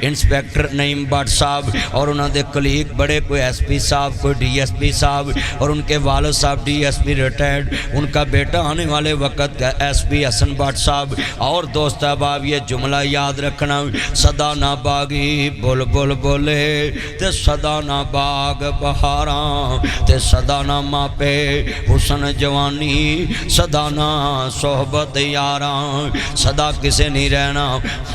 Inspector Naeem Bhatt साहब और उन्होंने कलीग बड़े, कोई SP साहब, कोई DSP साहब और उनके वालिद साहब DSP रिटायर्ड, उनका बेटा आने वाले वक्त का SP हसन भट्ट साहब। और दोस्त अहबाब ये जुमला याद रखना, सदा ना बागी बुलबुल बोले ते सदा ना बाग बहारां ते सदा ना मापे हुसन जवानी सदा ना सोहबत यारां। सदा किसे नहीं रहना,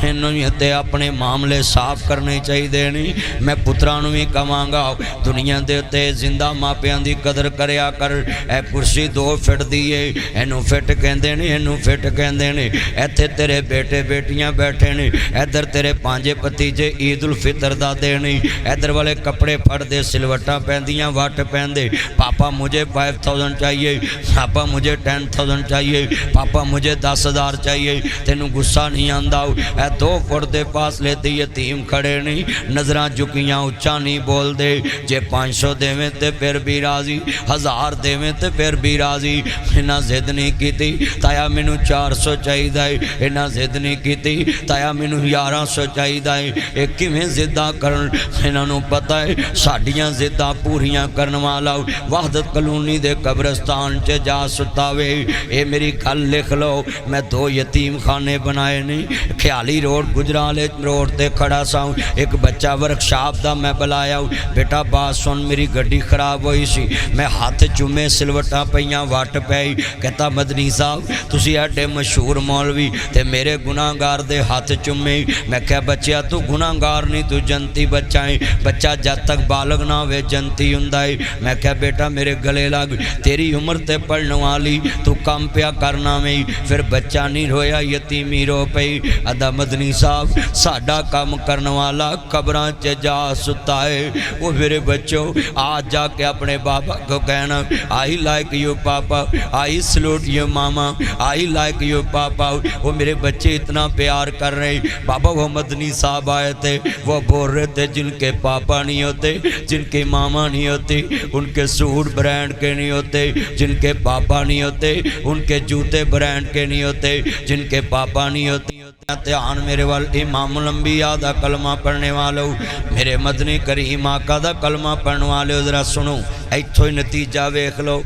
इन्होंने ते अपने मामले साफ करने चाहिए नहीं। मैं पुत्रां नूं भी कहांगा दुनिया दे उत्ते जिंदा मापियां दी कदर करया कर। ए कुर्सी 2 फिट दी है, इनू फिट कहंदे ने, इनू फिट कहंदे ने। इत्थे तेरे बेटे बेटियां बैठे ने, इधर तेरे पांजे भतीजे ईद उल फितर दा देण, इधर वाले कपड़े फड़दे सिलवटां पैंदियां वट पैंदे। पापा मुझे 5000 चाहिए, पापा मुझे 10,000 चाहिए, पापा मुझे 10,000 चाहिए। तेनू गुस्सा नहीं आंदा? ए 2 फुट दे फासले ते यतीम खड़े नहीं, नज़रां झुकियां उच्चा नहीं बोलदे। जे 500 देवें ते फिर भी राजी, 1000 देवें ते फिर भी राजी। इन्हां जिद नहीं कीती ताया मैनू 400 चाहिदा है, इन्हां जिद नहीं कीती ताया मैनू 1100 चाहिदा है। ये किवें जिद्दां करन? इन्हां नूं पता है साडियां जिद्दां पूरियां करन वाला वहदत कलोनी दे कब्रस्तान च जा सुतावे। ये मेरी गल लिख लो, मैं 2 यतीम खाने बनाए नहीं। ख्याली रोड गुजराले रोड ते खड़ा सा, एक बच्चा वर्कशॉप दा मैं बुलाया, बेटा बात सुन मेरी गड्डी खराब हुई सी, मैं हाथ चुमे सिलवटा पईयां वट पई। कहता मदनी साहब तुसी एडे मशहूर मौलवी ते मेरे गुनाहगार दे हाथ चुमे। मैं कहा बच्चा तू गुनाहगार नहीं, तू जनती बच्चा है, बच्चा जब तक बालग ना होवे जनती हुंदा है। मैं कहा बेटा मेरे गले लग, तेरी उम्र ते पढ़ने वाली, तू काम पिया करना में। फिर बच्चा नहीं रोया, यतीमी रो पई। अदा मदनी साहब साडा काम करने वाला कब्रां च जा सुता है। वो मेरे बच्चों आज जाके अपने बाबा को कहना आई like you papa, I salute you mama, I like you papa. वो मेरे बच्चे इतना प्यार कर रहे। बाबा वो मदनी साहब आए थे, वो बोल रहे थे जिनके पापा नहीं होते, जिनके मामा नहीं होते, उनके सूट ब्रांड के नहीं होते, जिनके पापा नहीं होते उनके जूते ब्रांड के नहीं होते, जिनके पापा नहीं होते। ध्यान मेरे वाल इमाम लंबिया दा कलमा पढ़ने वालों, मेरे मदनी करीम आका दा कलमा पढ़ने वाले जरा सुनो। इत्थों ही नतीजा वेख लो,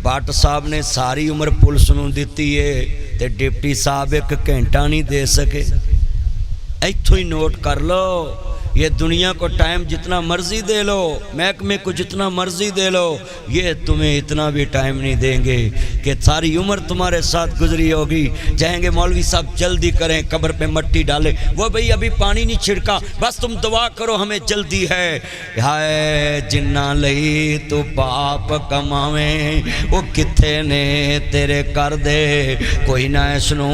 भट्ट साहब ने सारी उम्र पुलिस नूं दित्ती है ते डिप्टी साहब 1 घंटा नहीं दे सके। इत्थों ही नोट कर लो, ये दुनिया को टाइम जितना मर्जी दे लो, महकमे को जितना मर्जी दे लो, ये तुम्हें इतना भी टाइम नहीं देंगे कि सारी उम्र तुम्हारे साथ गुजरी होगी। चाहेंगे मौलवी साहब जल्दी करें, कब्र पे मट्टी डालें, वो भाई अभी पानी नहीं छिड़का, बस तुम दुआ करो हमें जल्दी है। हाय जिन्ना लई तू पाप कमावे, वो किथे ने तेरे कर दे, कोई ना इसनू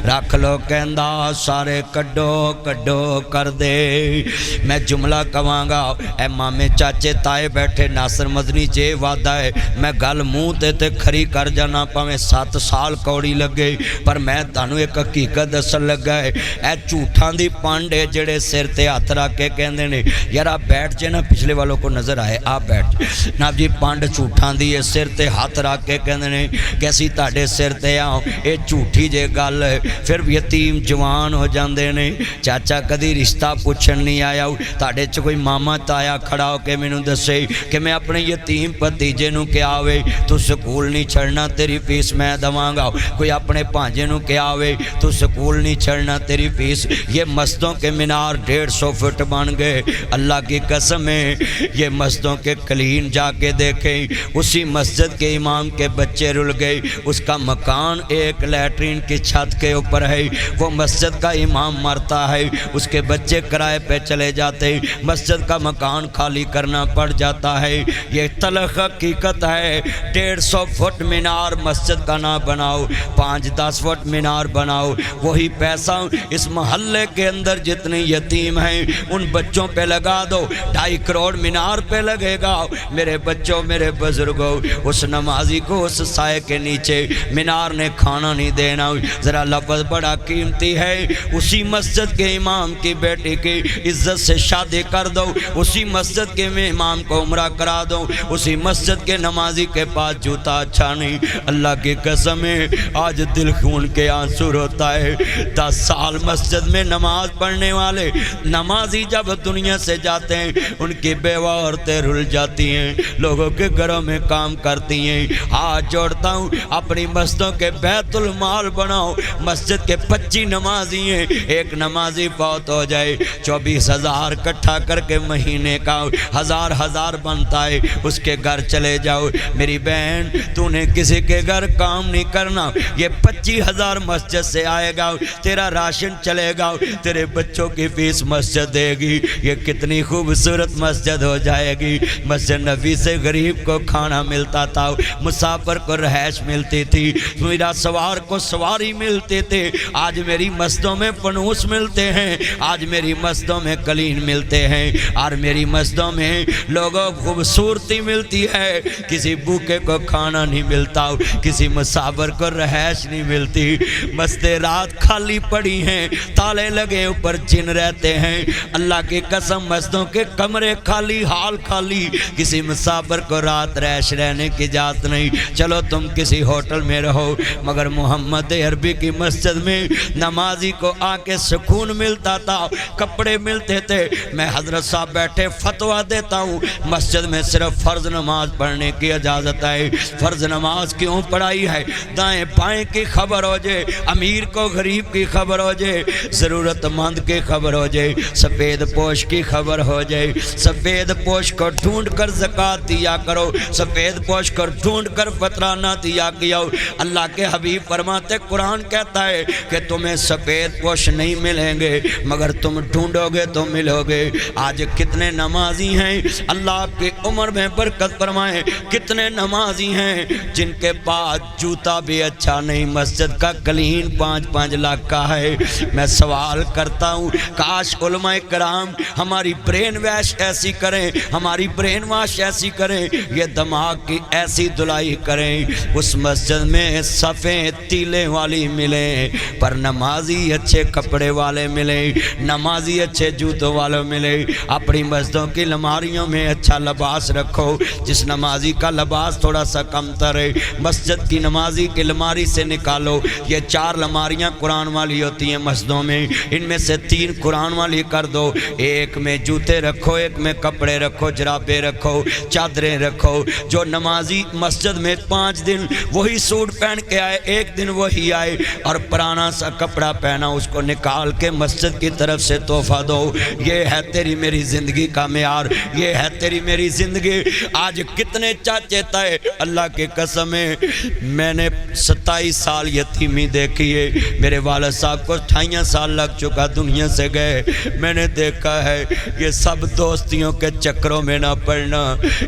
रख लो कहंदा सारे कड्डो कड्डो कर दे। मैं जुमला कवांगा, ए मामे चाचे ताए बैठे नासर मदनी चे वादा है, मैं गल मूँह ते खरी कर जाना भावें 7 साल कौड़ी लगे, पर मैं तुहानू एक हकीकत दसन लगा है। ए झूठां दी पंड है जेड़े सिर ते हथ रख के कहंदे ने यार आप बैठ जे ना, पिछले वालों को नज़र आए आप बैठ ना जी। पंड झूठां दी है, सिर ते हथ रख के कहंदे ने कि असीं तुहाडे सिर ते आओ, ये झूठी जे गल है। फिर यतीम जवान हो जाते ने, चाचा कदी रिश्ता पुछण नहीं आया, ताड़े च कोई मामा ताया खड़ा हो के मैनू दसे कि मैं अपने यतीम भतीजे नू क्या वे तू स्कूल नहीं छड़ना तेरी फीस मैं दवांगा, कोई अपने भांजे नू क्या वे तू स्कूल नहीं छड़ना तेरी फीस। ये मस्जिदों के मीनार 150 फुट बन गए, अल्लाह की कसम है। ये मस्जिदों के कलीन जाके देखे, उसी मस्जिद के इमाम के बच्चे रुल गए, उसका मकान एक लैट्रीन की छत के ऊपर है, वो मस्जिद का इमाम मरता है, उसके बच्चे किराए पे चले जाते, मस्जिद का मकान खाली करना पड़ जाता है। ये तलख हकीकत है। 150 फुट मीनार मस्जिद का ना बनाओ, 5-10 फुट मीनार बनाओ, वही पैसा इस मोहल्ले के अंदर जितने यतीम हैं उन बच्चों पे लगा दो, 2.5 करोड़ मीनार पे लगेगा। मेरे बच्चों मेरे बुजुर्गों, उस नमाजी को उस साए के नीचे मीनार ने खाना नहीं देना, जरा लफ्ज़ बड़ा कीमती है। उसी मस्जिद के इमाम की बेटी की इज्जत عزت سے شادی کر دو، اسی مسجد کے میں امام کو عمرہ کرا دو، اسی مسجد کے نمازی کے پاس جوتا اچھا نہیں۔ اللہ کی قسم ہے آج دل خون کے آنسو روتا ہے۔ 10 سال مسجد میں نماز پڑھنے والے نمازی جب دنیا سے جاتے ہیں ان کی بیوہ عورتیں رل جاتی ہیں، لوگوں کے گھروں میں کام کرتی ہیں۔ ہاتھ جوڑتا ہوں اپنی مسجدوں کے بیت المال بناؤ۔ مسجد کے 25 نمازی ہیں، ایک نمازی فوت ہو جائے 24,000 اکٹھا کر کے مہینے کا 1000 بنتا ہے، اس کے گھر چلے جاؤ۔ میری بہن تو نے کسی کے گھر کام نہیں کرنا، یہ 25,000 مسجد سے آئے گا، تیرا راشن چلے گا، تیرے بچوں کی فیس مسجد دے گی، یہ کتنی خوبصورت مسجد ہو جائے گی۔ مسجد نبی سے غریب کو کھانا ملتا تھا، مسافر کو رہائش ملتی تھی، میرا سوار کو سواری ملتے تھے۔ آج میری مسجدوں میں فنوس ملتے ہیں، آج میری مسجدوں میں قلین ملتے ہیں، اور میری مسجدوں میں لوگوں خوبصورتی ملتی ہے۔ کسی بھوکے کو کھانا نہیں ملتا، کسی مسافر کو رہائش نہیں ملتی۔ مسجدیں رات خالی پڑی ہیں، تالے لگے اوپر جن رہتے ہیں۔ اللہ کی قسم مسجدوں کے کمرے خالی، حال خالی، کسی مسافر کو رات رہائش رہنے کی اجازت نہیں۔ چلو تم کسی ہوٹل میں رہو، مگر محمد عربی کی مسجد میں نمازی کو آ کے سکون ملتا تھا، کپڑے ملتے تھے۔ میں حضرت صاحب بیٹھے فتویٰ دیتا ہوں، مسجد میں صرف فرض نماز پڑھنے کی اجازت ہے۔ فرض نماز کیوں پڑھائی ہے؟ دائیں بائیں کی خبر ہو جائے، امیر کو غریب کی خبر ہو جائے، ضرورت مند کی خبر ہو جائے، سفید پوش کی خبر ہو جائے۔ سفید پوش کو ڈھونڈ کر زکوٰۃ دیا کرو، سفید پوش کو ڈھونڈ کر فطرانہ دیا کیا۔ اللہ کے حبیب فرماتے، قرآن کہتا ہے کہ تمہیں سفید پوش نہیں ملیں گے مگر تم ڈھونڈو گے تو ملو گے۔ آج کتنے نمازی ہیں، اللہ آپ کی عمر میں برکت فرمائے، کتنے نمازی ہیں جن کے پاس جوتا بھی اچھا نہیں، مسجد کا قلین 5-5 لاکھ کا ہے۔ میں سوال کرتا ہوں کاش علماء کرام ہماری برین واش ایسی کریں، ہماری برین واش ایسی کریں، یہ دماغ کی ایسی دھلائی کریں، اس مسجد میں صفیں تیلے والی ملیں پر نمازی اچھے کپڑے والے ملیں، نمازی اچھے جوتوں والے ملیں۔ اپنی مسجدوں کی لماریوں میں اچھا لباس رکھو، جس نمازی کا لباس تھوڑا سا کم تر ہے مسجد کی نمازی کی لماری سے نکالو۔ یہ 4 لماریاں قرآن والی ہوتی ہیں مسجدوں میں، ان میں سے 3 قرآن والی کر دو، ایک میں جوتے رکھو، ایک میں کپڑے رکھو، جرابیں رکھو، چادریں رکھو۔ جو نمازی مسجد میں 5 دن وہی سوٹ پہن کے آئے، ایک دن وہی آئے اور پرانا سا کپڑا پہنا، اس کو نکال کے مسجد کی طرف سے تحفہ دو۔ یہ ہے تیری میری زندگی کا معیار، یہ ہے تیری میری زندگی۔ آج کتنے چاچے تھے، اللہ کی قسم ہے میں نے 27 سال یتیمی دیکھی ہے، میرے والد صاحب کو 28 سال لگ چکا دنیا سے گئے۔ میں نے دیکھا ہے یہ سب دوستیوں کے چکروں میں نہ پڑنا،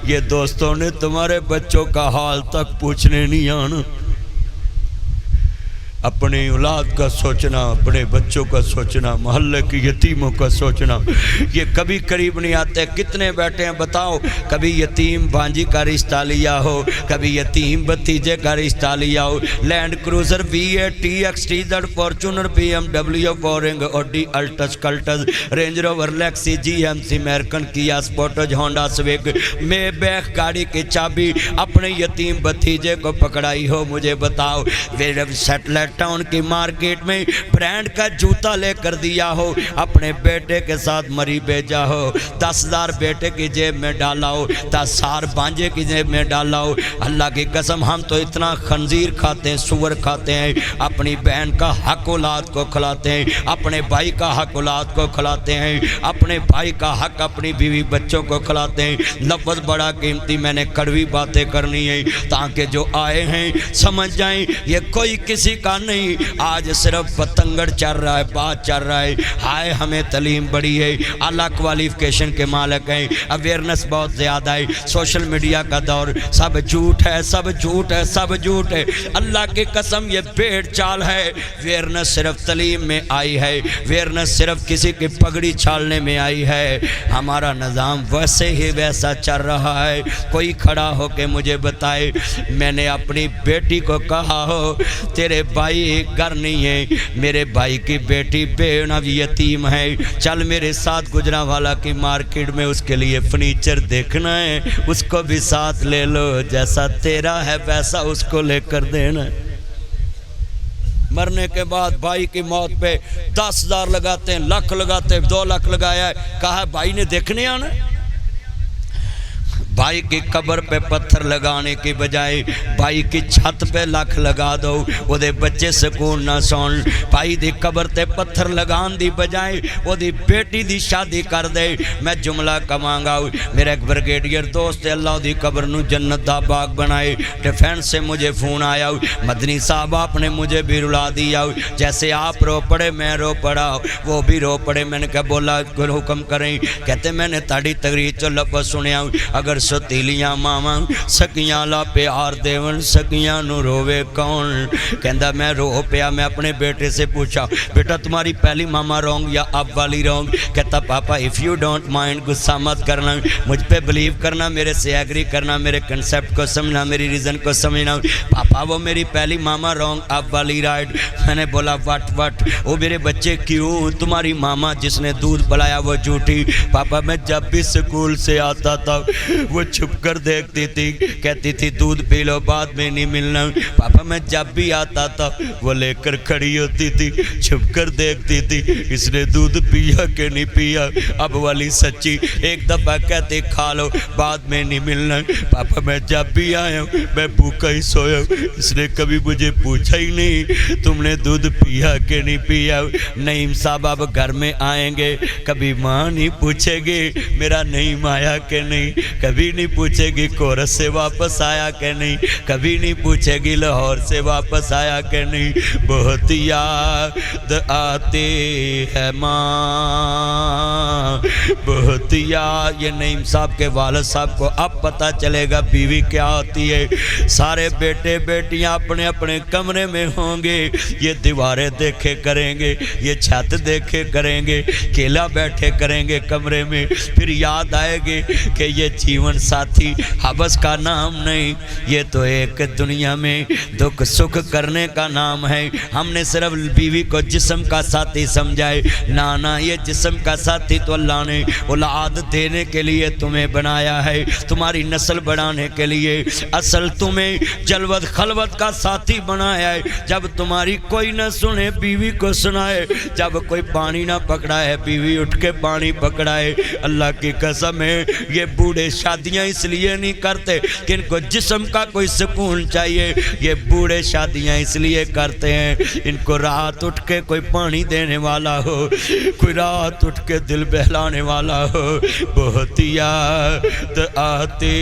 یہ دوستوں نے تمہارے بچوں کا حال تک پوچھنے نہیں آنا۔ اپنی اولاد کا سوچنا، اپنے بچوں کا سوچنا، محلے کی یتیموں کا سوچنا، یہ کبھی قریب نہیں آتے۔ کتنے بیٹھے ہیں بتاؤ، کبھی یتیم بھانجی کا رشتہ لیا ہو، کبھی یتیم بھتیجے کا رشتہ لیا ہو۔ Land Cruiser V8 TX TZ Fortuner BMW فورنگ Audi Altis Cultus Range Rover Lexus GMC American Kia Sportage Honda سوگ میں بیک گاڑی کی چابی اپنے یتیم بھتیجے کو پکڑائی ہو، مجھے بتاؤ۔ سیٹلائٹ ٹاؤن کی مارکیٹ میں برانڈ کا جوتا لے کر دیا ہو، اپنے بیٹے کے ساتھ مری بھیجا ہو، 10,000 بیٹے کی جیب میں ڈالا ہو، 10,000 بانجے کی جیب میں ڈالا ہو۔ اللہ کی قسم ہم تو اتنا خنزیر کھاتے ہیں، سور کھاتے ہیں، اپنی بہن کا حق اولاد کو کھلاتے ہیں، اپنے بھائی کا حق اولاد کو کھلاتے ہیں، اپنے بھائی کا حق اپنی بیوی بچوں کو کھلاتے ہیں۔ لفظ بڑا قیمتی، میں نے کڑوی باتیں کرنی ہیں تاکہ جو آئے ہیں سمجھ جائیں یہ کوئی کسی کا نہیں۔ آج صرف پتنگڑ چل رہا ہے، بات چل رہا ہے، ہائے ہمیں تعلیم بڑی ہے، اعلیٰ کوالیفیکیشن کے مالک ہیں، اویئرنس بہت زیادہ ہے، سوشل میڈیا کا دور، سب جھوٹ ہے، سب جھوٹ ہے، سب جھوٹ ہے۔ اللہ کی قسم یہ بھیڑ چال ہے۔ اویئرنس صرف تعلیم میں آئی ہے، اویئرنس صرف کسی کی پگڑی چھالنے میں آئی ہے۔ ہمارا نظام ویسے ہی ویسا چل رہا ہے۔ کوئی کھڑا ہو کے مجھے بتائے، میں نے اپنی بیٹی کو کہا ہو تیرے بھائی भाई घर नहीं है, मेरे भाई की बेटी बेना यतीम है, चल मेरे साथ गुजरांवाला की मार्केट में उसके लिए फर्नीचर देखना है, उसको भी साथ ले लो, जैसा तेरा है वैसा उसको लेकर देना। मरने के बाद भाई की मौत पे 10,000 लगाते हैं, लाख लगाते हैं, 2 लाख लगाया है, कहा भाई ने देखने आना। भाई की कब्र पे पत्थर लगाने की बजाय भाई की छत पे लाख लगा दो, ओदे बच्चे सुकून ना सौन। भाई दी कब्र ते पत्थर लगान दी बजाय ओदी बेटी दी शादी कर दे। मैं जुमला कमांगा, मेरा एक ब्रिगेडियर दोस्त है, अल्लाह दी कब्र नू जन्नत दा बाग बनाए। डिफेंस से मुझे फ़ोन आया, मदनी साहब आपने मुझे भी रुला दिया, जैसे आप रो पड़े मैं रो पड़ा, वो भी रो पड़े। मैंने कहा बोला कोई हुक्म करें? कहते मैंने ताड़ी तकरीर चो लफ्ज़ सुनिया, अगर सतीलियां मावां सकियां ला प्यार देवन, सकियां नू रोवे कौन? कहंदा मैं रो पिया। मैं अपने बेटे से पूछा बेटा तुम्हारी पहली मामा रॉन्ग या अब वाली रॉन्ग? कहता पापा इफ़ यू डोंट माइंड, गुस्सा मत करना, मुझ पे बिलीव करना, मेरे से एग्री करना, मेरे कंसेप्ट को समझना, मेरी रीज़न को समझना। पापा वो मेरी पहली मामा रॉन्ग अब वाली राइट। मैंने बोला वट वो मेरे बच्चे क्यों? तुम्हारी मामा जिसने दूध पिलाया वो झूठी। पापा मैं जब भी स्कूल से आता था वो छुप कर देखती थी, कहती थी दूध पी लो बाद में नहीं मिलना। पापा मैं जब भी आता था वो लेकर खड़ी होती थी, छुप कर देखती थी इसने दूध पिया कि नहीं पिया। अब वाली सच्ची, एक दफ़ा कहते खा लो बाद में नहीं मिलना। पापा मैं जब भी आया हूँ मैं भूखा ही सोया, इसने कभी मुझे पूछा ही नहीं तुमने दूध पिया कि नहीं पिया। नईम साहब अब घर में आएंगे, कभी माँ नहीं पूछेगी मेरा नईम आया कि नहीं, कभी नहीं पूछेगी कोरस से वापस आया कि नहीं, कभी नहीं पूछेगी लाहौर से वापस आया कि नहीं। बहुत याद आती है माँ, बहुत याद। ये नईम साहब के वालिद साहब को अब पता चलेगा बीवी क्या होती है। सारे बेटे बेटियां अपने अपने कमरे में होंगे, ये दीवारें देखे करेंगे, ये छत देखे करेंगे, केला बैठे करेंगे कमरे में। फिर याद आएगी कि ये जीवन साथी हवस का नाम नहीं, ये तो एक दुनिया में दुख सुख करने का नाम है। हमने सिर्फ बीवी को जिस्म का साथी समझाए, ना ये जिस्म का साथी तो अल्लाह ने औलाद देने के लिए तुम्हें बनाया है, तुम्हारी नस्ल बढ़ाने के लिए। असल तुम्हें जलवत खलवत का साथी बनाया है, जब तुम्हारी कोई न सुने बीवी को सुनाए, जब कोई पानी ना पकड़ा है बीवी उठ के पानी पकड़ाए। अल्लाह की कसम है ये बूढ़े शादियां इसलिए नहीं करते कि इनको जिस्म का कोई सुकून चाहिए, ये बूढ़े शादियां इसलिए करते हैं इनको रात उठ के कोई पानी देने वाला हो, कोई रात उठ के दिल बहलाने वाला हो। बहुत याद आती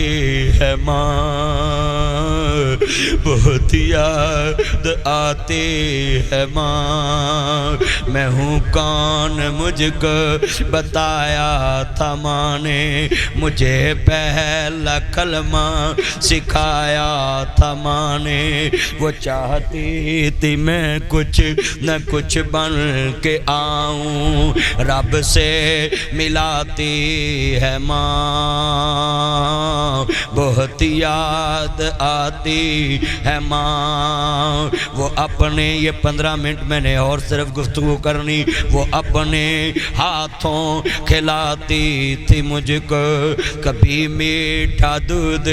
है माँ, बहुत याद आती है माँ। मैं हूँ कौन मुझको बताया था माँ ने, मुझे पहला कलमा सिखाया था माँ ने। वो चाहती थी मैं कुछ न कुछ बन के आऊं, रब से मिलाती है माँ। बहुत याद आती है माँ। वो अपने ये 15 मिनट मैंने और सिर्फ गुफ्तगू करनी, वो अपने हाथों खिलाती थी मुझको, कभी मीठा दूध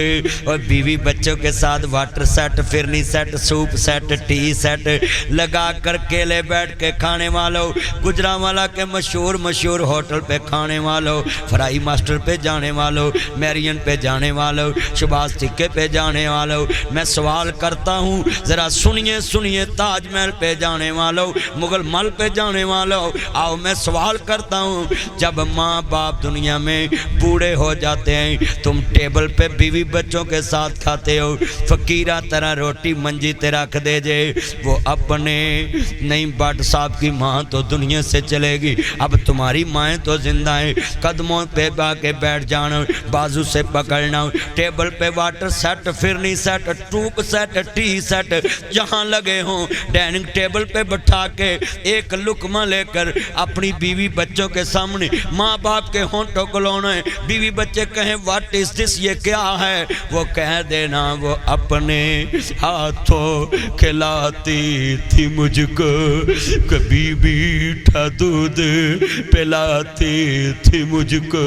और बीवी बच्चों के साथ water set, phirni set, soup set, T set लगा कर केले बैठ के खाने वालों, गुजरांवाला के मशहूर होटल पे खाने वालों, फ्राई मास्टर पे जाने वालों, मैरियन पे जाने वालों, सुभाष टिक्के पे जाने वालों। मैं सवाल करता हूँ ज़रा सुनिए ताजमहल पे जाने वालों, मुगल मल पे जाने वालों, आओ मैं सवाल करता हूँ जब माँ बाप दुनिया में बूढ़े हो जाते हैं, तुम टेबल पे बीवी बच्चों के साथ खाते हो, फकीरा तरह रोटी मंजी ते रख दे जे। वो अपने नईम भट्ट साहब की माँ तो दुनिया से चलेगी, अब तुम्हारी माएँ तो जिंदा हैं, कदमों पे आके बैठ जाना, बाजू से पकड़ना, टेबल पे वाटर सेट, फिरनी सेट, ٹوک سیٹ ٹی سیٹ جہاں لگے ہوں ڈائننگ ٹیبل پہ بٹھا کے ایک لقمہ لے کر اپنی بیوی بچوں کے سامنے ماں باپ کے ہونٹوں کو لونے بیوی بچے کہیں واٹ از دس یہ کیا ہے وہ کہہ دینا وہ اپنے ہاتھوں کھلاتی تھی مجھ کو کبھی میٹھا دودھ پلاتی تھی مجھ کو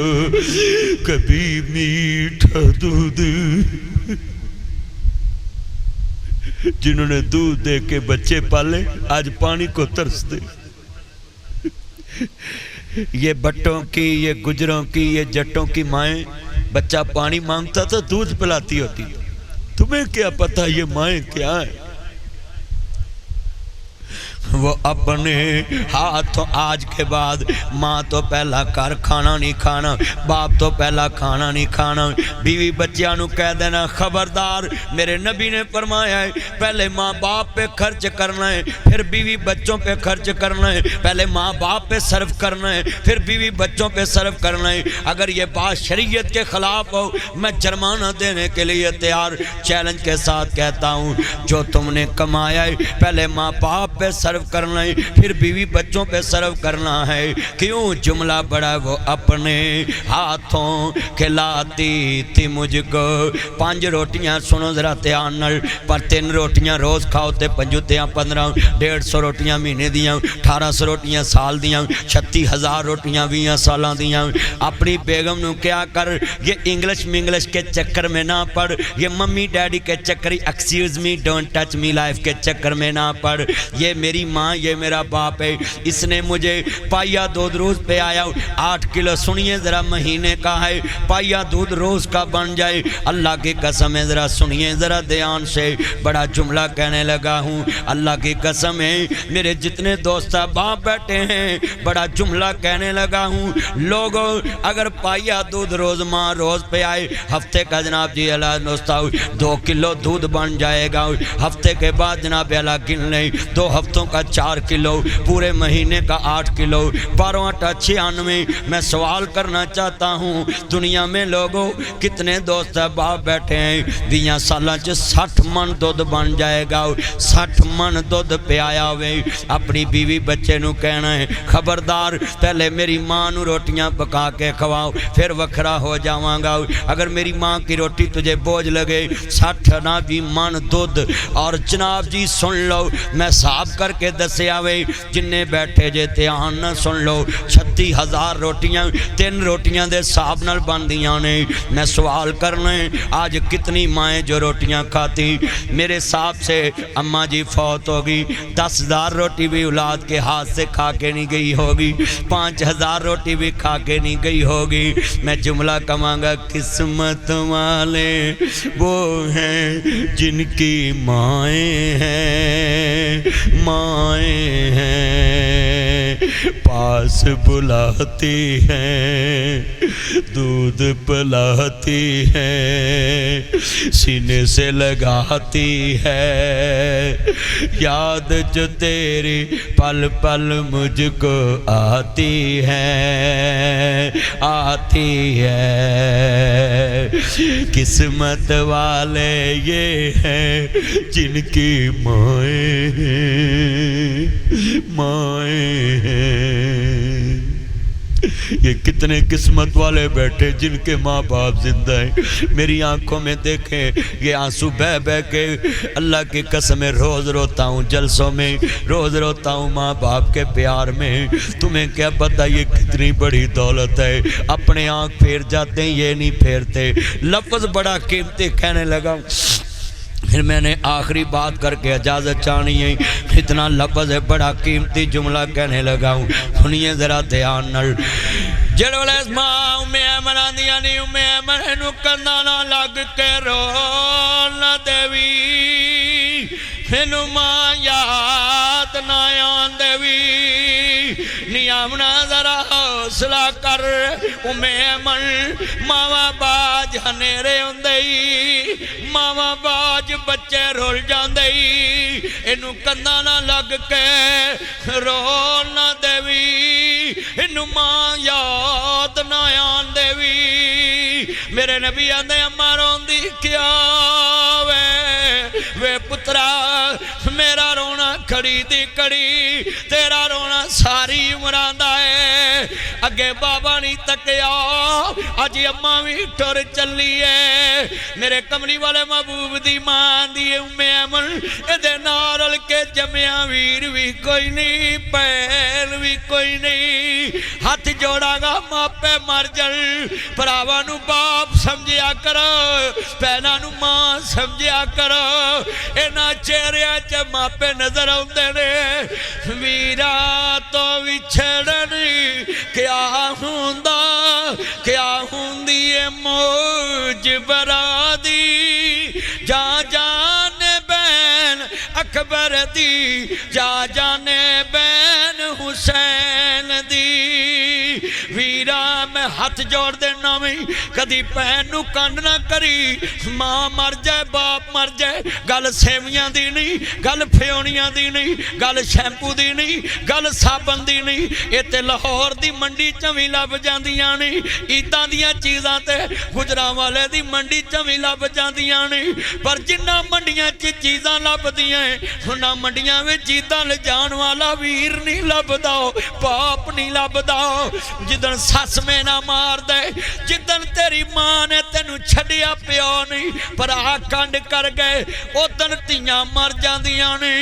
کبھی میٹھا دودھ جنہوں نے دودھ دے کے بچے پالے آج پانی کو ترس دے یہ بٹوں کی یہ گجروں کی یہ جٹوں کی مائیں بچہ پانی مانگتا تھا دودھ پلاتی ہوتی تمہیں کیا پتا یہ مائیں کیا ہیں وہ اپنے ہاتھوں آج کے بعد ماں تو پہلا کر کھانا نہیں کھانا باپ تو پہلا کھانا نہیں کھانا بیوی بچیاں نو کہہ دینا خبردار میرے نبی نے فرمایا ہے پہلے ماں باپ پہ خرچ کرنا ہے پھر بیوی بچوں پہ خرچ کرنا ہے پہلے ماں باپ پہ صرف کرنا ہے پھر بیوی بچوں پہ صرف کرنا ہے اگر یہ بات شریعت کے خلاف ہو میں جرمانہ دینے کے لیے تیار چیلنج کے ساتھ کہتا ہوں جو تم نے کمایا ہے پہلے ماں باپ پہ صرف کرنا ہے پھر بیوی بچوں پہ صرف کرنا ہے کیوں جملہ بڑا وہ اپنے ہاتھوں کھلاتی تھی مجھ کو 5 روٹیاں سنو ذرا دھیان نال پر 3 روٹیاں روز کھاؤ تے 15 150 روٹیاں مہینے دیاں 1800 روٹیاں سال دیاں 36,000 روٹیاں 20 سالاں دیاں اپنی بیگم نو کیا کر یہ انگلش منگلش کے چکر میں نہ پڑ یہ ممی ڈیڈی کے چکر excuse me don't touch me life کے چکر میں نہ پڑ یہ میری ماں یہ میرا باپ ہے اس نے مجھے پائیا دودھ روز پہ آیا 8 کلو سنیے ذرا مہینے کا ہے پائیا دودھ روز کا بن جائے اللہ کی قسم ہے ذرا سنیے ذرا دھیان سے بڑا جملہ کہنے لگا ہوں اللہ کی قسم ہے میرے جتنے دوست باپ بیٹھے ہیں بڑا جملہ کہنے لگا ہوں لوگوں اگر پائیا دودھ روز ماں روز پہ آئے ہفتے کا جناب جی اللہ نوستا 2 کلو دودھ بن جائے گا ہفتے کے بعد جناب اللہ گن لیں 2 ہفتوں کا 4 کلو پورے مہینے کا 8 کلو 12×8 میں سوال کرنا چاہتا ہوں دنیا میں لوگوں کتنے دوست باپ بیٹھے ہیں 20 سالہ 60 من دودھ بن جائے گا 60 من دودھ پہ آیا ہوئے اپنی بیوی بچے نو کہنا ہے خبردار پہلے میری ماں نو روٹیاں پکا کے کھواؤ پھر وکھرا ہو جاواں گا اگر میری ماں کی روٹی تجھے بوجھ لگے 60 من دودھ اور جناب جی سن لو میں صاحب کر کے دسے آوے جننے بیٹھے جے دھیان نہ سن لو 36,000 روٹیاں 3 روٹیاں دے صاحب نال بندیاں نے میں سوال کرنا ہے آج کتنی مائیں جو روٹیاں کھاتی میرے صاحب سے اماں جی فوت ہوگی 10,000 روٹی بھی اولاد کے ہاتھ سے کھا کے نہیں گئی ہوگی 5,000 روٹی بھی کھا کے نہیں گئی ہوگی میں جملہ کہاں گا قسمت والے وہ ہیں جن کی مائیں ہیں مائیں ہیں پاس بلاتی ہیں دودھ پلاتی ہیں سینے سے لگاتی ہے یاد جو تیری پل پل مجھ کو آتی ہے قسمت والے یہ ہیں جن کی مائیں ہیں یہ کتنے قسمت والے بیٹھے جن کے ماں باپ زندہ ہیں میری آنکھوں میں دیکھیں یہ آنسو بہ بہ کے اللہ کی قسم روز روتا ہوں جلسوں میں روز روتا ہوں ماں باپ کے پیار میں تمہیں کیا پتہ یہ کتنی بڑی دولت ہے اپنے آنکھ پھیر جاتے ہیں یہ نہیں پھیرتے لفظ بڑا قیمتی کہنے لگا پھر میں نے آخری بات کر کے اجازت چاہنی ہے اتنا لفظ ہے بڑا قیمتی جملہ کہنے لگا ہوں سنیے ذرا دھیان نال جڑوڑے اس ماں ایمن آندیاں نہیں ایمن نو کندانا لگ کے رو نہ دیوی پھنو ماں یاد نہ آن دیوی نیامنا ذرا حوصلہ کر ایمن ماما باج ہنیرے ہوندئی ماما باج بچے رول جاندئی انو کندہ نہ لگ کے رو نہ دیوی انو ماں یاد نہ آن دیوی میرے نبی آندے اماں روندی کیا وے पुत्रा मेरा रोना खड़ी दी कड़ी तेरा रोना सारी उमरां दा है। अगे बाबा नहीं तकिया अज अम्मा भी टुर चली है। मेरे कमली वाले महबूब दी मां दी उम्मे अमन इहदे नाल रल के जम्मिया वीर भी कोई नहीं भैन भी कोई नहीं। हाथ जोड़ागा मापे मर जल भरावां नूं बाप समझिया करो भैनां नूं मां समझिया करो। इन्हां चेहरियां च मापे नजर आउंदे ने। वीरा तो विछड़न क्या हुंदा क्या हुंदी ए मौज बरादी जा जाने बैन अकबर दी जा जाने बैन हुसैन दी। वीरा मैं हाथ जोड़ देना भी कदी भैन नूं कंड ना करी। मां मर जाए बाप मर जाए गल सेवियां दी नहीं गल फ्योनियां दी नहीं गल शैंपू दी नहीं गल साबन दी नहीं। ये ते लाहौर दी मंडी च भी लभ जांदियां ने। इदां दियां चीज़ां ते गुजरांवाले दी मंडी च भी लभ जांदियां ने। पर जिन्ना मंडियां च चीज़ां लभदियां उन्हां मंडियां विच इदां ले जाण वाला वीर नहीं लभदा बाप नहीं लभदा। जिदन सस में ना मार दे जिदन तेरी मां ने तेनू छड्डिया प्यो नहीं भरा कंड कर गए उदन धीआं मर जांदियां ने।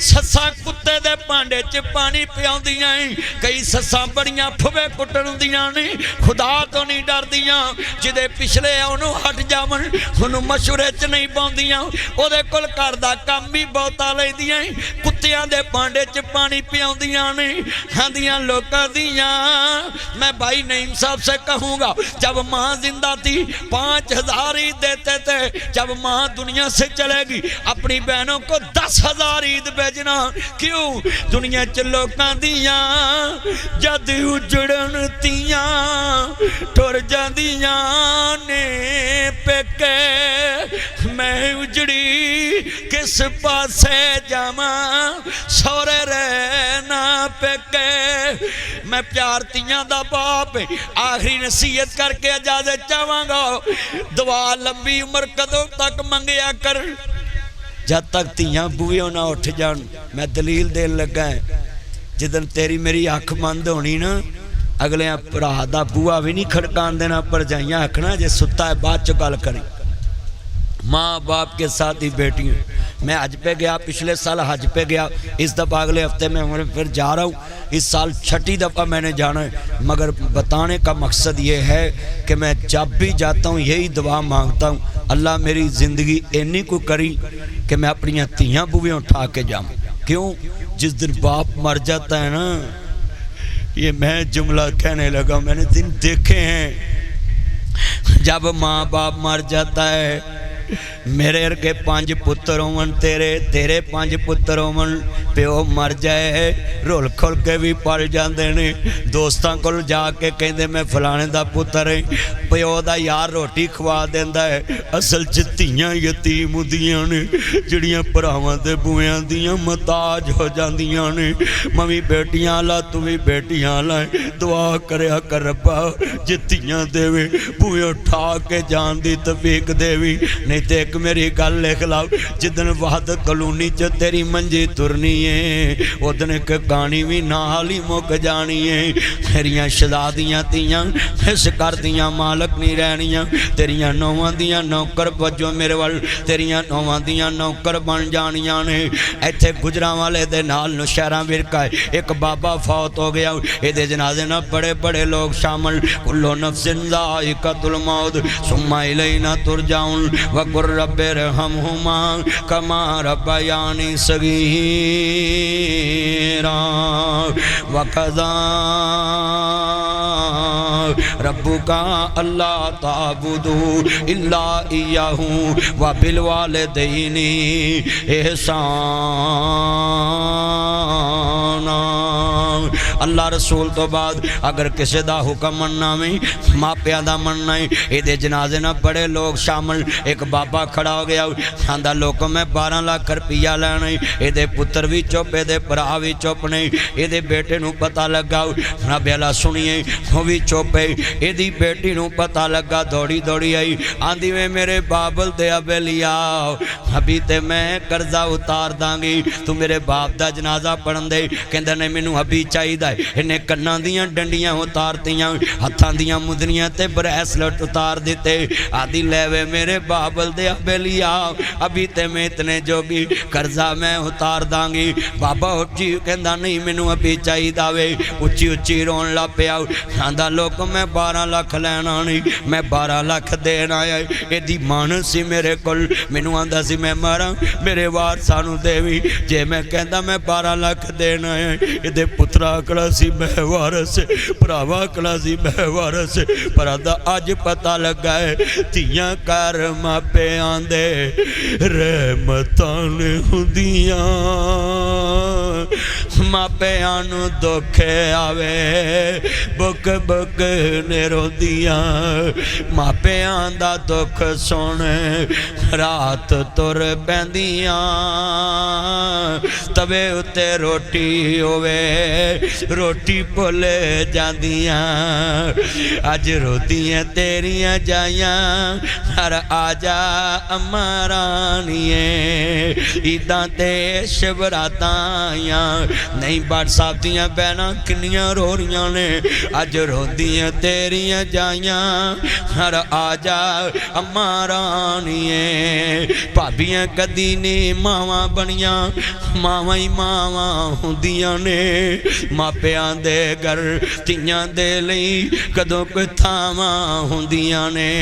सस्सां कुत्ते दे भांडे च पानी पियाउंदियां कई सस्सां बड़ियां फुवे कुट्टण हुंदियां ने खुदा तो नहीं डरदियां। जिदे पिछले ओनू हट जावन ओनू मशूरे च नहीं पाउंदियां ओदे कोल घर दा काम भी बहुता लैंदियां कुत्तियां दे भांडे च पानी पियाउंदियां ने। आंदियां लोकां दियां मैं भाई नईम साहब से कहूँगा जब माँ जिंदा थी 5,000 ईद देते थे। जब माँ दुनिया से चलेगी अपनी बहनों को 10,000 ईद भेजना। क्यों दुनिया च लोकां दियां जद उजड़न तियां टुर जांदियां ने पेके। मैं उजड़ी किस पासे जावां सौरे रहना पेके। मैं प्यार तियां दा बाप आखिरी नसीहत करके इजाजत चाहांगा दुआ लंबी उम्र कदों तक मंगया कर जब तक तियां बूहियों ना उठ जान। मैं दलील देन लगा है जिदन तेरी मेरी अख बंद होनी ना अगले भरा दा बूहा भी नहीं खड़कान देना भरजाइयां आखना जे सुता है बाद च गल करी। माँ बाप के साथ ही बेटियाँ। मैं हज पे गया पिछले साल हज पे गया इस दफ़ा अगले हफ्ते में फिर जा रहा हूँ। इस साल 6ठी दफ़ा मैंने जाना है मगर बताने का मकसद ये है कि मैं जब भी जाता हूँ यही दुआ मांगता हूँ अल्लाह मेरी ज़िंदगी इन्नी को करी कि मैं अपनी धीयां बूहियां उठा के जाऊँ। क्यों जिस दिन बाप मर जाता है ना ये मैं जुमला कहने लगा मैंने दिन देखे हैं। जब माँ बाप मर जाता है मेरे अरगे 5 पुत्र होवन तेरे 5 पुत्र होवन प्यो मर जाए रोल खोल के भी पल जाते ने। दोस्तों को जाके कहते मैं फलाने का पुत्र है प्यो का यार रोटी खवा देंदा है। असल च धीयां यतीम हुंदियां ने जिहड़ियां भरावां ते बूहियां दियां मताज हो जांदियां ने। मवी बेटियां ला तू भी बेटियां ला दुआ करया कर रब्बा जे धीयां देवे बूहे उठा के जान दी तौफीक देवी। नहीं तो एक मेरी गल लिख लाओ जिदन वहदत कॉलोनी च तेरी मंजी तुरनी है उदन एक कहानी भी नाल ही मुक जानी है। तेरियां शहजादियां तियां इस घर दियां मालक नहीं रहनियां तेरियां नौवां दियां नौकर वजों मेरे वाल तेरियां नौवां दियां नौकर बन जानियां ने। इत्थे गुजरांवाले दे नाल नौशहरा विरका एक बाबा फौत हो गया इहदे जनाजे नाल बड़े बड़े लोग शामिल। कुल्लु नफ्सिन ज़ाइक़तुल मौत सुम्मा इलैना तुरजाउन वक़ुर रब्बिरहमहुमा कमा रब्बयानी सगीरा वक़ज़ा रब्बुका अल्ला ताबुदू इल्ला इय्याहू व बिल वालिदैनि इहसान। سبحانا اللہ رسول تو بعد اگر کسی دا حکم مننا میں ماپیاں دا مننا ہے اے دے جنازے نہ بڑے لوگ شامل ایک بابا کھڑا ہو گیا آندا لوگ میں 12 لاکھ روپیہ لینا ہے اے دے پتر بھی چپ اے دے بھرا بھی چپ نہیں اے دے بیٹے نو پتہ لگا رب اللہ سنیے وہ بھی چپ ہے اے دی بیٹی نو پتہ لگا دوڑی دوڑی آئی آندی میں میرے بابل دے ابیلیا ابھی تے میں قرضہ اتار دانگی تو میرے باپ دا جنازہ پڑھن دے کہندے نے مینوں ابھی چاہی دا انہیں کناں دیاں ڈنڈیاں اتارتیاں ہتھاں دیاں مدنیاں تے بریسلٹ اتار دیتے آدھی لیوے میرے بابل دے ابیلیا ابھی تے میں اتنے جوگی قرضہ میں اتار دانگی بابا اچھی کہندہ نہیں مینوں ابھی چاہی داوے اچھی اچھی رون لا پہ آؤ آندہ لوگ میں 12 لاکھ لینا نہیں میں 12 لاکھ دینا ہے اے دی مان سی میرے کل مینوں آندہ سی میں مارا میرے وار سانو دیوی جے میں کہندہ میں 12 لاکھ دینا ہے اے دے پترہ کڑا سی میں وارس پراوا کڑا سی میں وارس پرادہ آج پتہ لگا ہے تیاں کارما پہ آندے رحمتان ہندیاں ماں پہ آنو دکھے آوے بک بک نیرو دیاں ماں پہ آندہ دکھ سونے رات تر پیندیاں تبے اتے روٹی ہوئے روٹی پلے جاندیاں اج روٹیاں تیریاں جائیاں ہر آجا امارانیے عیداں تے شبراتائیاں نہیں بات صاحب دیاں بیناں کنیاں رو رہیاں نے اج روٹیاں تیریاں جائیاں ہر آجا امارانیے پابیاں کدی نے ماواں بنیاں ماواں ہی ماواں ہوندیاں نے ماپیاں دے گر تیاں دے لئی کدوں کوئی تھاواں ہوندیاں نے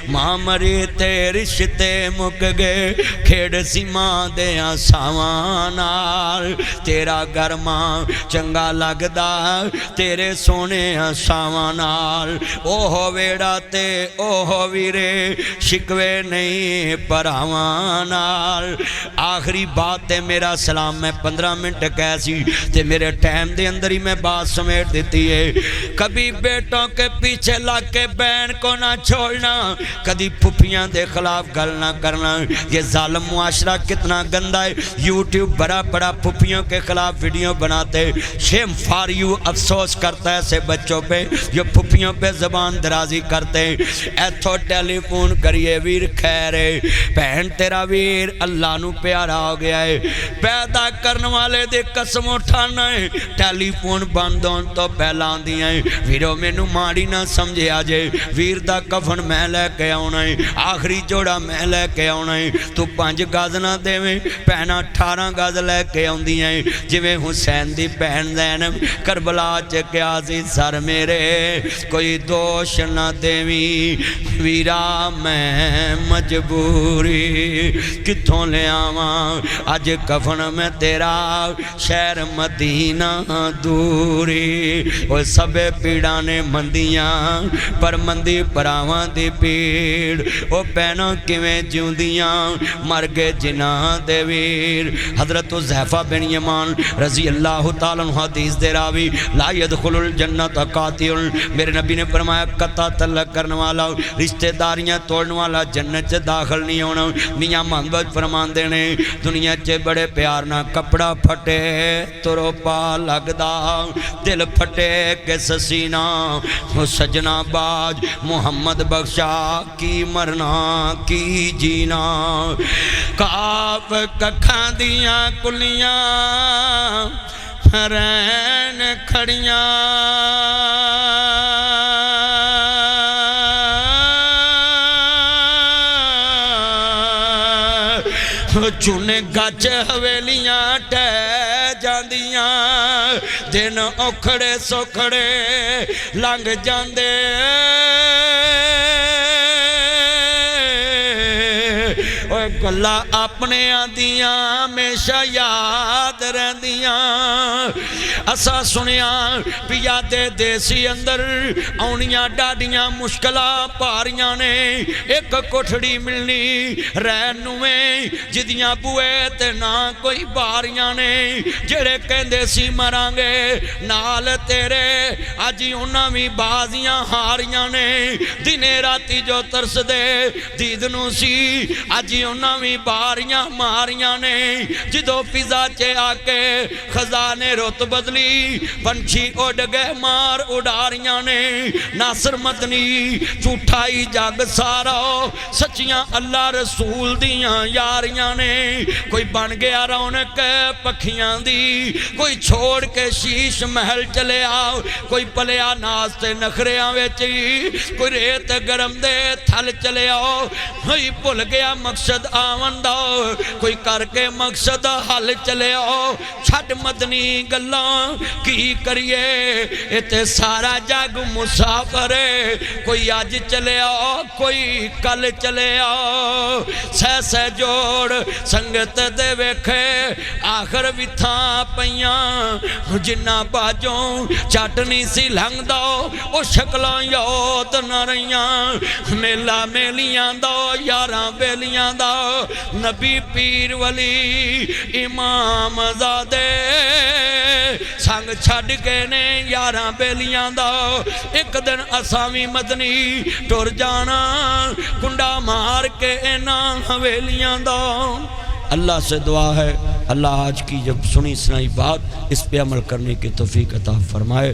ماں مری تے رشتے مک گئے کھیڑ سی ماں دیاں ساواں نال تیرا گر ماں چنگا لگدا تیرے سونے ساواں نال اوہ ویڑا تے اوہ ویرے شکوے نہیں پراواں نال آخری بات ہے میرا سلام میں 15 منٹ کیسی تے میرے ٹائم دے اندر ہی میں بات سمیٹ دیتی ہے کبھی بیٹوں کے پیچھے لگ کے بین کو نہ چھوڑنا کبھی پھپیاں دے خلاف گل نہ کرنا یہ ظالم معاشرہ کتنا گندہ ہے یوٹیوب بڑا بڑا پھپیوں کے خلاف ویڈیو بناتے شیم فار یو افسوس کرتا ہے ایسے بچوں پہ جو پھپیوں پہ زبان درازی کرتے ایتھو ٹیلی فون کریے ویر خیرے پہن تیرا ویر اللہ نو پیارا ہو گیا ہے پیدا کرنے والے دے قسم اٹھانا ہے ٹیلی فون بندون تو پہلان دیا ہے ویرو میں نو ماڑی نہ سمجھے آجے ویر دا کفن میں لے کے آنا ہے آخری جوڑا میں لے کے آنا ہے تو 5 گاز نہ دے میں پہنا 18 گاز لے کے آن دیا ہے جویں حسین دی پہن زینب کربلا چکیا سی سر میرے کوئی دوش نہ دیوی ویرا میں مجبوری کتھوں لے آواں آج کفن میں تیرا شہر مدینہ دوری وہ سب پیڑانے مندیاں پر مندی پراواں دی پیڑ وہ پینوں کیویں جیوندیاں مرگے جناں دے ویر حضرت زحفہ بن یمان رضی اللہ تعالیٰ عنہ حدیث دے راوی لا يدخل الجنت قاتل میرے نبی نے فرمایا قطع تعلق کرنے والا رشتہ داریاں توڑنے والا جنت سے داخل نہیں ہونا میاں محمد فرمان دینے دنیا چے بڑے پیار نہ کپڑا پھٹے تو روپا لگدا دل پھٹے کس سینہ وہ سجنا باج محمد بخشا کی مرنا کی جینا کاف ککھاں دیاں کلیاں رین کھڑیاں چونے گج حویلیاں ٹہ جاندیاں دن اوکھڑے سوکھڑے لنگ جاندے اوہ गल्लां अपने आदियां हमेशा याद रहंदियां। असा सुनिया पिया दे देसी अंदर आउणियां डाडियां मुश्किलां भारियां ने, एक कोठड़ी मिलनी रहन नूं जिदियां बूए ते ना कोई बारियां ने, जेड़े कहंदे सी मरांगे नाल तेरे अज उन्हां भी बाजियां हारियां ने। दिने राती जो तरसदे दीद नूं सी अज उन्हां भी बारियां मारियां ने। जदों फिजा च आके खजाने रुत बदली पंछी उड़ गए मार उडारियां ने। नासर मदनी झूठाई जग सारा सच्चियां अल्लाह रसूल दियां यारियां ने। कोई बन गया रौनक पखियां दी, कोई छोड़ के शीश महल चले आओ, कोई पलिया नास्ते नखरियां विच, कोई रेत गरम दे थल चले आओ। कोई भुल गया मकसद आवन दा, कोई करके मकसद हल चले आओ। छड़ मदनी गल्लां की करिए, इते सारा जग मुसाफर, कोई अज चले आओ कोई कल चले आओ। सह सह जोड़ संगत दे वेखे आखर विथां पईयां, जिन्ना बाजों चटनी सी लंघदा ओ शक्लां याद न रहियां। मेला मेलियां दा यारां बेलियां दा, नबी पीर वली इमाम ज़ादे संग छड़ के ने यारां बेलियां दा। एक दिन असां भी मदनी टुर जाना कुंडा मार के इन्हां हवेलियां दा। अल्लाह से दुआ है अल्लाह आज की जब सुनी सुनाई बात इस पे अमल करने की तौफीक अता फरमाए।